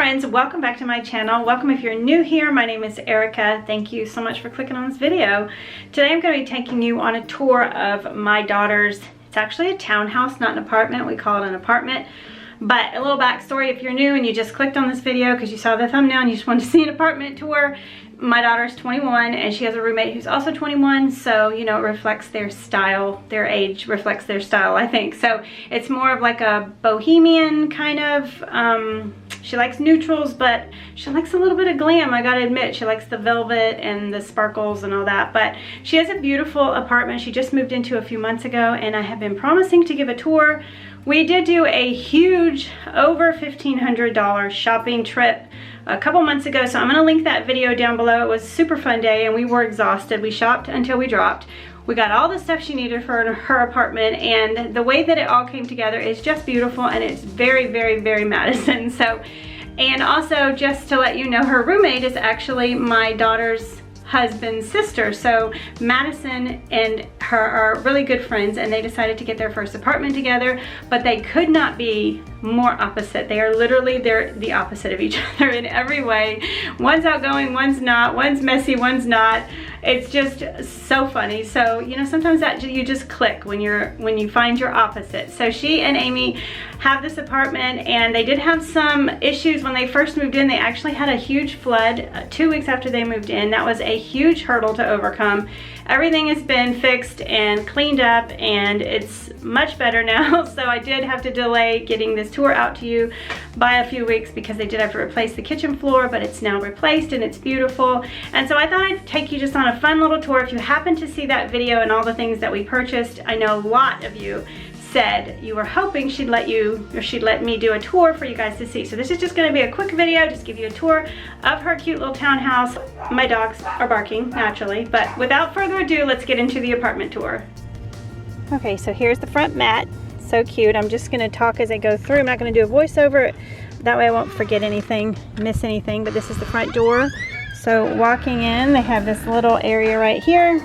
friends, welcome back to my channel. Welcome if you're new here. My name is Erica. Thank you so much for clicking on this video. Today I'm going to be taking you on a tour of my daughter's, it's actually a townhouse, not an apartment. We call it an apartment. But a little backstory, if you're new and you just clicked on this video because you saw the thumbnail and you just wanted to see an apartment tour, my daughter's 21 and she has a roommate who's also 21, so you know, it reflects their style. Their age reflects their style, I think. So it's more of like a bohemian kind of, she likes neutrals, but she likes a little bit of glam, I gotta admit. She likes the velvet and the sparkles and all that. But she has a beautiful apartment she just moved into a few months ago, and I have been promising to give a tour. We did do a huge, over $1,500 shopping trip a couple months ago, so I'm gonna link that video down below. It was a super fun day and we were exhausted. We shopped until we dropped. We got all the stuff she needed for her apartment, and the way that it all came together is just beautiful, and it's very, very, very Madison. So, and also just to let you know, her roommate is actually my daughter's husband's sister. So Madison and her are really good friends, and they decided to get their first apartment together, but they could not be more opposite. They are literally, they're the opposite of each other in every way. One's outgoing, one's not, one's messy, one's not. It's just so funny. So, you know, sometimes that you just click when you find your opposite. So she and Amy have this apartment, and they did have some issues when they first moved in. They actually had a huge flood 2 weeks after they moved in. That was a huge hurdle to overcome. Everything has been fixed and cleaned up, and it's much better now. So I did have to delay getting this tour out to you by a few weeks because they did have to replace the kitchen floor, but it's now replaced and it's beautiful. And so I thought I'd take you just on a fun little tour. If you happen to see that video and all the things that we purchased, I know a lot of you said you were hoping she'd let me do a tour for you guys to see. So this is just going to be a quick video, just give you a tour of her cute little townhouse. My dogs are barking naturally, but without further ado, let's get into the apartment tour. Okay, so here's the front mat. So cute. I'm just going to talk as I go through. I'm not going to do a voiceover. That way I won't forget anything, miss anything. But this is the front door. So walking in, they have this little area right here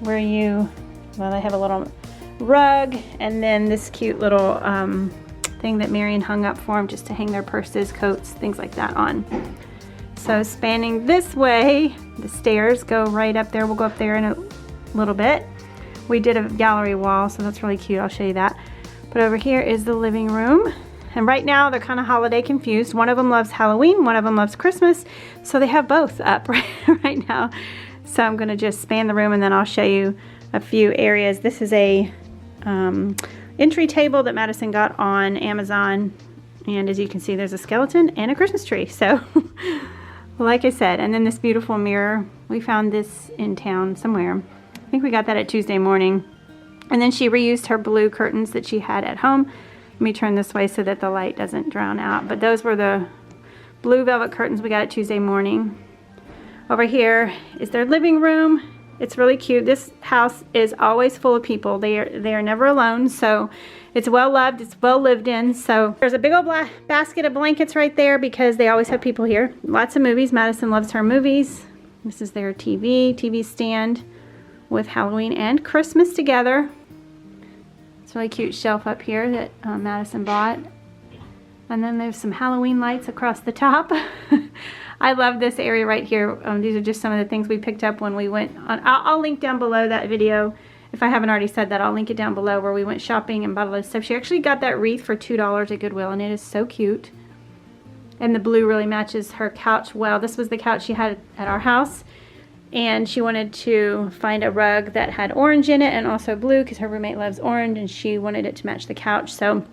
where they have a little rug, and then this cute little thing that Marion hung up for them just to hang their purses, coats, things like that on. So spanning this way, the stairs go right up there. We'll go up there in a little bit. We did a gallery wall, so that's really cute. I'll show you that. But over here is the living room. And right now they're kind of holiday confused. One of them loves Halloween, one of them loves Christmas. So they have both up right now. So I'm gonna just span the room, and then I'll show you a few areas. This is a entry table that Madison got on Amazon. And as you can see, there's a skeleton and a Christmas tree. So like I said, and then this beautiful mirror. We found this in town somewhere. I think we got that at Tuesday morning. And then she reused her blue curtains that she had at home. Let me turn this way so that the light doesn't drown out. But those were the blue velvet curtains we got at Tuesday morning. Over here is their living room. It's really cute. This house is always full of people. They are never alone. So it's well loved. It's well lived in. So there's a big old basket of blankets right there because they always have people here. Lots of movies. Madison loves her movies. This is their TV stand with Halloween and Christmas together. It's a really cute shelf up here that Madison bought. And then there's some Halloween lights across the top. I love this area right here. These are just some of the things we picked up when we went on. I'll link down below that video. If I haven't already said that, I'll link it down below where we went shopping and bought a lot of stuff. She actually got that wreath for $2 at Goodwill, and it is so cute. And the blue really matches her couch well. This was the couch she had at our house. And she wanted to find a rug that had orange in it and also blue because her roommate loves orange, and she wanted it to match the couch. So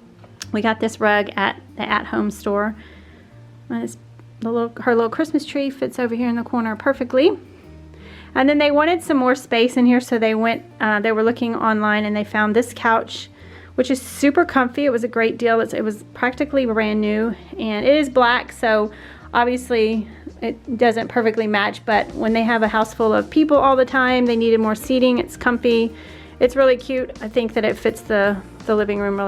we got this rug at the at-home store. And her little Christmas tree fits over here in the corner perfectly. And then they wanted some more space in here, so they were looking online and they found this couch, which is super comfy. It was a great deal. It was practically brand new, and it is black, so obviously it doesn't perfectly match, but when they have a house full of people all the time, they needed more seating. It's comfy. It's really cute. I think that it fits the living room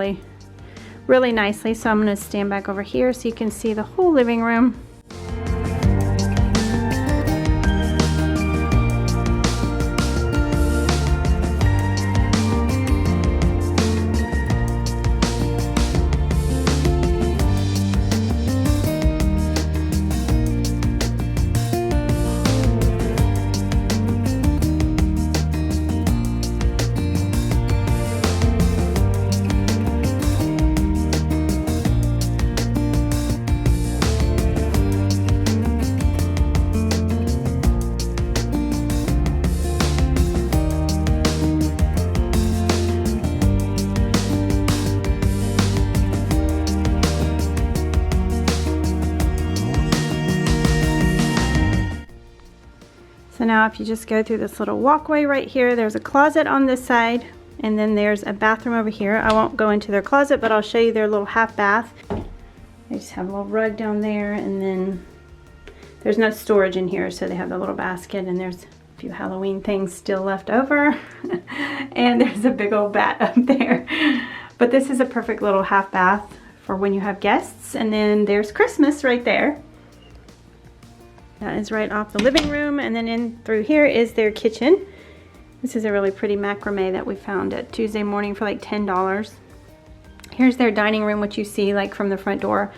really nicely. So I'm going to stand back over here so you can see the whole living room. now if you just go through this little walkway right here, there's a closet on this side, and then there's a bathroom over here. I won't go into their closet, but I'll show you their little half bath. They just have a little rug down there, and then there's no storage in here, so they have the little basket, and there's a few Halloween things still left over. And there's a big old bat up there. But this is a perfect little half bath for when you have guests. And then there's Christmas right there. That is right off the living room, and then in through here is their kitchen. This is a really pretty macrame that we found at Tuesday morning for like $10. Here's their dining room, which you see like from the front door.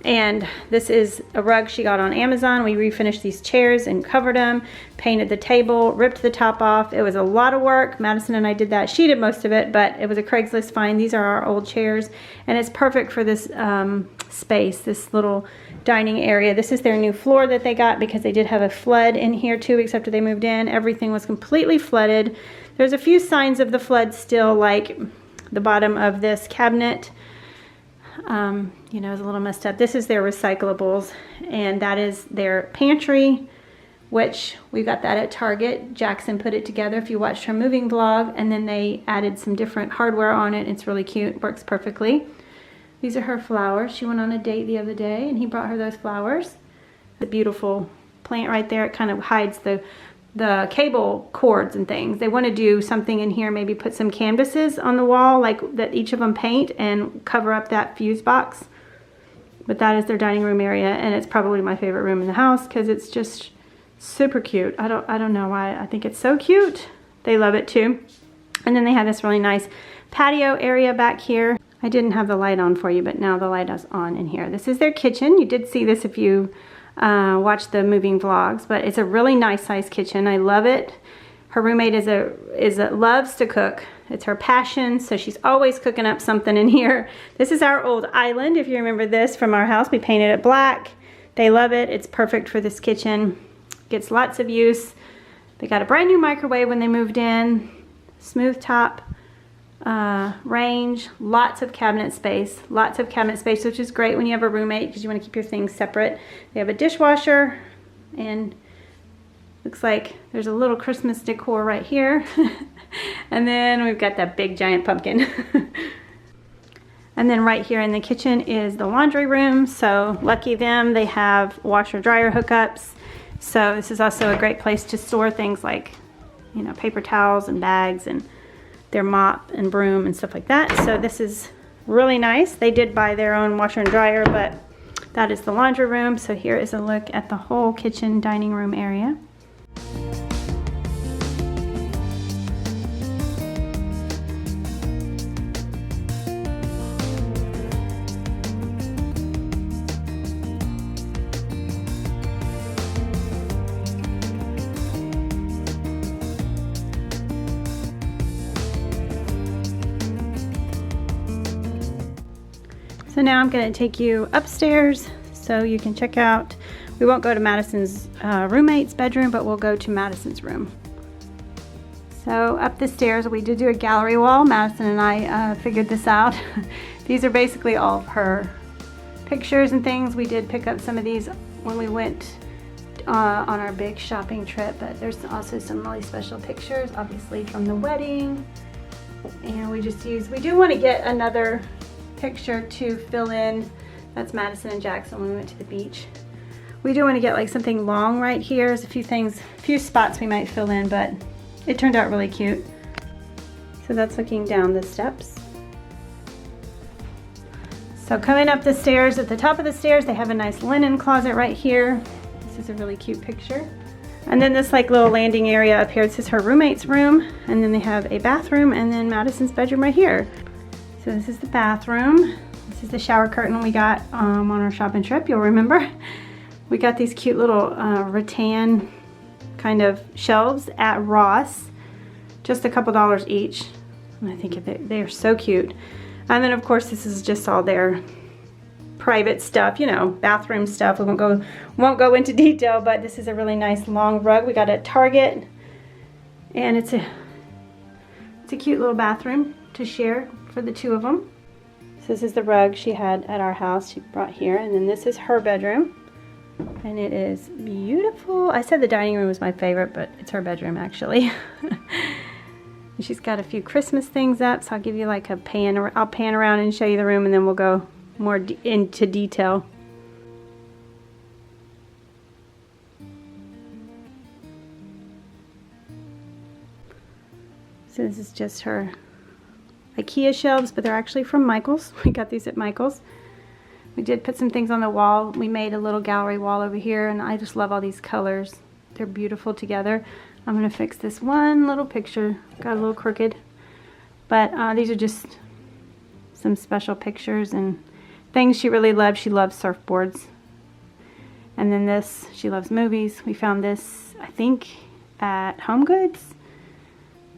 And this is a rug she got on Amazon. We refinished these chairs and covered them, painted the table, ripped the top off. It was a lot of work. Madison and I did that. She did most of it, but it was a Craigslist find. These are our old chairs, and it's perfect for this space, this little dining area. This is their new floor that they got because they did have a flood in here 2 weeks after they moved in. Everything was completely flooded. There's a few signs of the flood still, like the bottom of this cabinet. You know, it's a little messed up. This is their recyclables, and that is their pantry, which we got that at Target. Jackson put it together if you watched her moving vlog, and then they added some different hardware on it. It's really cute, works perfectly. These are her flowers. She went on a date the other day, and he brought her those flowers. The beautiful plant right there, it kind of hides the cable cords and things. They want to do something in here, maybe put some canvases on the wall, like that each of them paint, and cover up that fuse box. But that is their dining room area, and it's probably my favorite room in the house because it's just super cute. I don't know why. I think it's so cute. They love it too. And then they have this really nice patio area back here. I didn't have the light on for you, but now the light is on in here. This is their kitchen. You did see this if you watch the moving vlogs, but it's a really nice size kitchen. I love it. Her roommate loves to cook. It's her passion, so she's always cooking up something in here. This is our old island, if you remember this from our house. We painted it black. They love it. It's perfect for this kitchen. Gets lots of use. They got a brand new microwave when they moved in. Smooth top range. Lots of cabinet space. Lots of cabinet space, which is great when you have a roommate because you want to keep your things separate. They have a dishwasher, and looks like there's a little Christmas decor right here. And then we've got that big giant pumpkin. And then right here in the kitchen is the laundry room. So lucky them, they have washer dryer hookups. So this is also a great place to store things like, you know, paper towels and bags and their mop and broom and stuff like that. So this is really nice. They did buy their own washer and dryer, but that is the laundry room. So here is a look at the whole kitchen dining room area. So now I'm going to take you upstairs so you can check out. We won't go to Madison's roommate's bedroom, but we'll go to Madison's room. So up the stairs, we did do a gallery wall. Madison and I figured this out. These are basically all of her pictures and things. We did pick up some of these when we went on our big shopping trip, but there's also some really special pictures, obviously from the wedding. And we do want to get another picture to fill in. That's Madison and Jackson when we went to the beach. We do want to get like something long right here. There's a few spots we might fill in, but it turned out really cute. So that's looking down the steps. So coming up the stairs, at the top of the stairs, they have a nice linen closet right here. This is a really cute picture. And then this like little landing area up here, this is her roommate's room. And then they have a bathroom and then Madison's bedroom right here. So this is the bathroom. This is the shower curtain we got on our shopping trip, you'll remember. We got these cute little rattan kind of shelves at Ross. Just a couple dollars each. And I think they are so cute. And then of course this is just all their private stuff, you know, bathroom stuff. We won't go into detail, but this is a really nice long rug we got at Target. And it's a cute little bathroom to share for the two of them. So this is the rug she had at our house she brought here, and then this is her bedroom. And it is beautiful. I said the dining room was my favorite, but it's her bedroom actually. She's got a few Christmas things up, so I'll give you like a pan. I'll pan around and show you the room, and then we'll go more into detail. So this is just her Ikea shelves, but they're actually from Michael's. We got these at Michael's. We did put some things on the wall. We made a little gallery wall over here, and I just love all these colors. They're beautiful together. I'm gonna fix this one little picture. Got a little crooked, but these are just some special pictures and things she really loves. She loves surfboards. And then this, she loves movies. We found this, I think, at Home Goods,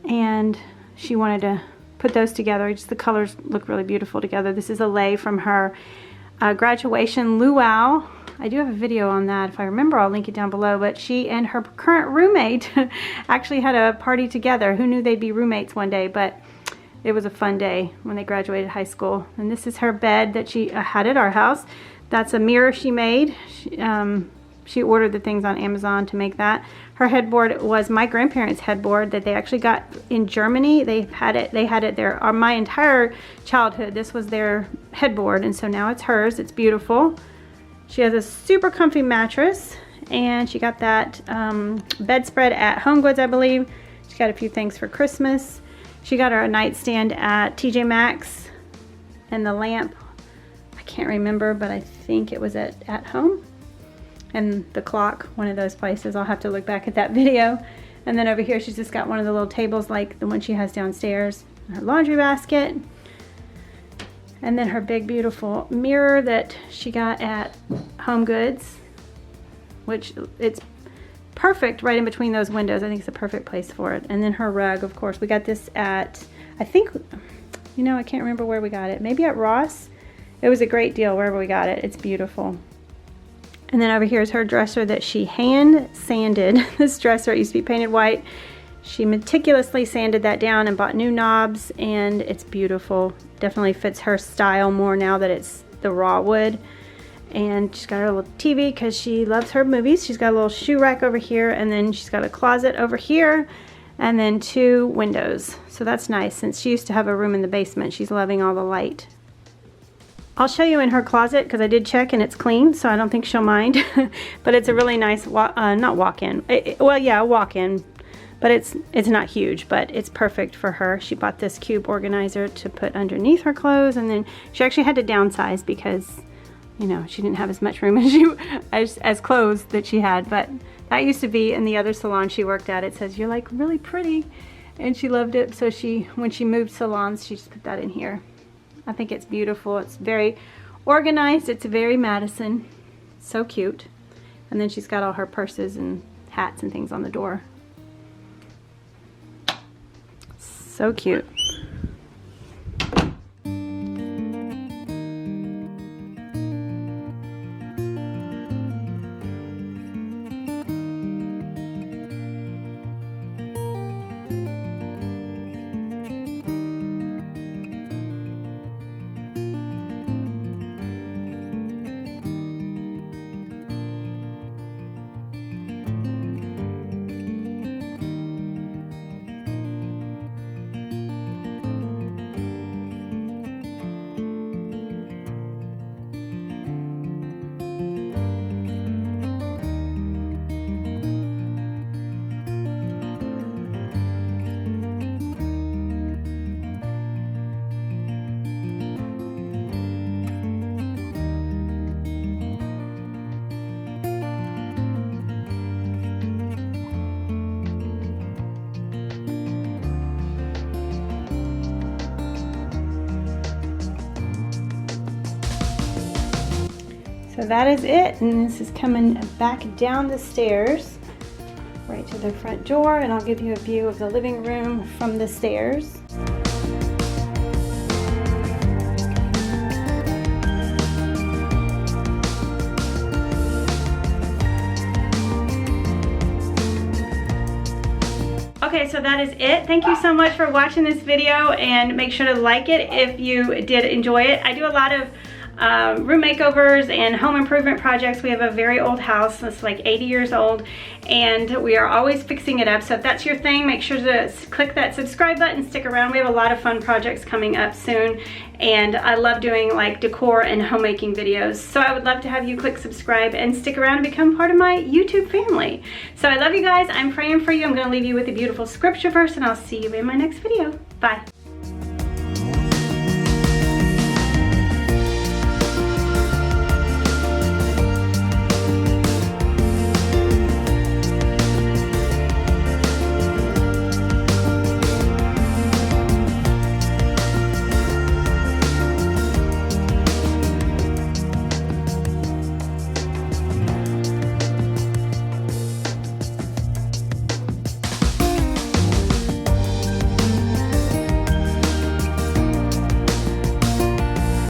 and she wanted to put those together. Just the colors look really beautiful together. This is a lei from her graduation luau. I do have a video on that. If I remember, I'll link it down below. But she and her current roommate actually had a party together. Who knew they'd be roommates one day? But it was a fun day when they graduated high school. And this is her bed that she had at our house. That's a mirror she made. She ordered the things on Amazon to make that. Her headboard was my grandparents' headboard that they actually got in Germany. They had it there my entire childhood. This was their headboard, and so now it's hers. It's beautiful. She has a super comfy mattress, and she got that bedspread at Home Goods, I believe. She got a few things for Christmas. She got her a nightstand at TJ Maxx, and the lamp, I can't remember, but I think it was at Home. And the clock, one of those places. I'll have to look back at that video. And then over here, she's just got one of the little tables like the one she has downstairs. Her laundry basket. And then her big, beautiful mirror that she got at Home Goods, which it's perfect right in between those windows. I think it's a perfect place for it. And then her rug, of course. We got this at, I think, you know, I can't remember where we got it. Maybe at Ross. It was a great deal wherever we got it. It's beautiful. And then over here is her dresser that she hand sanded. This dresser, it used to be painted white. She meticulously sanded that down and bought new knobs, and it's beautiful. Definitely fits her style more now that it's the raw wood. And she's got her little TV because she loves her movies. She's got a little shoe rack over here, and then she's got a closet over here, and then 2 windows. So that's nice. Since she used to have a room in the basement, she's loving all the light. I'll show you in her closet because I did check and it's clean, so I don't think she'll mind. But it's a really nice, not walk-in. Well, yeah, walk-in, but it's not huge, but it's perfect for her. She bought this cube organizer to put underneath her clothes, and then she actually had to downsize because, you know, she didn't have as much room as clothes that she had. But that used to be in the other salon she worked at. It says, "You're like really pretty," and she loved it. So when she moved salons, she just put that in here. I think it's beautiful. It's very organized. It's very Madison. So cute. And then she's got all her purses and hats and things on the door. So cute. So that is it, and this is coming back down the stairs right to the front door, and I'll give you a view of the living room from the stairs. Okay, so that is it. Thank you so much for watching this video, and make sure to like it if you did enjoy it. I do a lot of room makeovers and home improvement projects. We have a very old house that's like 80 years old, and we are always fixing it up. So if that's your thing, make sure to click that subscribe button, stick around. We have a lot of fun projects coming up soon, and I love doing like decor and homemaking videos. So I would love to have you click subscribe and stick around and become part of my YouTube family. So I love you guys. I'm praying for you. I'm going to leave you with a beautiful scripture verse, and I'll see you in my next video. Bye.